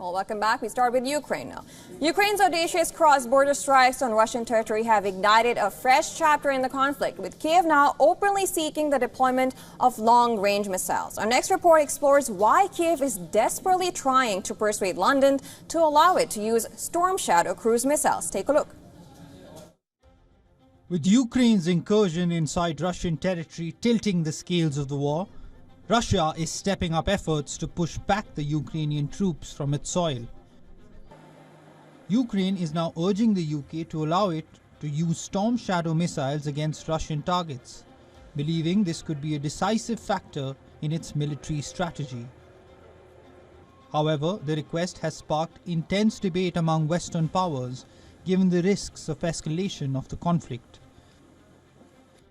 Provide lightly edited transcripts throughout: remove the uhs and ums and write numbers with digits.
Well, welcome back. We start with Ukraine now. Ukraine's audacious cross-border strikes on Russian territory have ignited a fresh chapter in the conflict, with Kyiv now openly seeking the deployment of long-range missiles. Our next report explores why Kyiv is desperately trying to persuade London to allow it to use Storm Shadow cruise missiles. Take a look. With Ukraine's incursion inside Russian territory tilting the scales of the war, Russia is stepping up efforts to push back the Ukrainian troops from its soil. Ukraine is now urging the UK to allow it to use Storm Shadow missiles against Russian targets, believing this could be a decisive factor in its military strategy. However, the request has sparked intense debate among Western powers, given the risks of escalation of the conflict.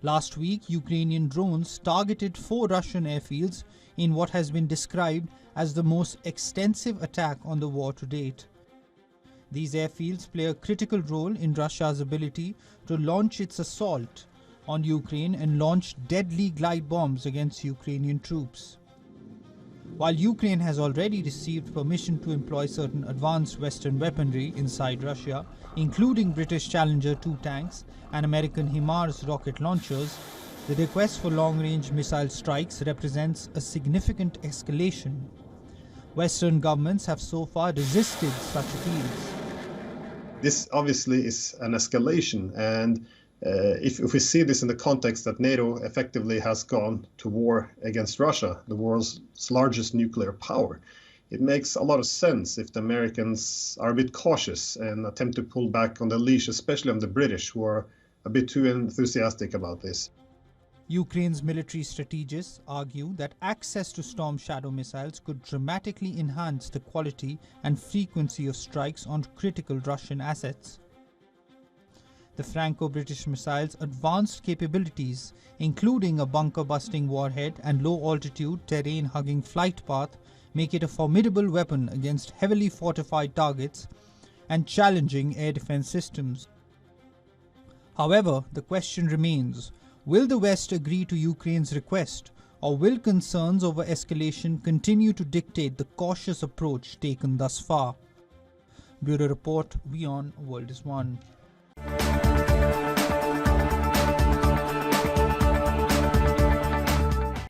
Last week, Ukrainian drones targeted 4 Russian airfields in what has been described as the most extensive attack on the war to date. These airfields play a critical role in Russia's ability to launch its assault on Ukraine and launch deadly glide bombs against Ukrainian troops. While Ukraine has already received permission to employ certain advanced Western weaponry inside Russia, including British Challenger 2 tanks and American HIMARS rocket launchers, the request for long-range missile strikes represents a significant escalation. Western governments have so far resisted such appeals. This obviously is an escalation, and if we see this in the context that NATO effectively has gone to war against Russia, the world's largest nuclear power, it makes a lot of sense if the Americans are a bit cautious and attempt to pull back on the leash, especially on the British, who are a bit too enthusiastic about this. Ukraine's military strategists argue that access to Storm Shadow missiles could dramatically enhance the quality and frequency of strikes on critical Russian assets. The Franco-British missile's advanced capabilities, including a bunker-busting warhead and low-altitude, terrain-hugging flight path, make it a formidable weapon against heavily fortified targets and challenging air defense systems. However, the question remains, will the West agree to Ukraine's request, or will concerns over escalation continue to dictate the cautious approach taken thus far? Bureau Report, WION, World is One.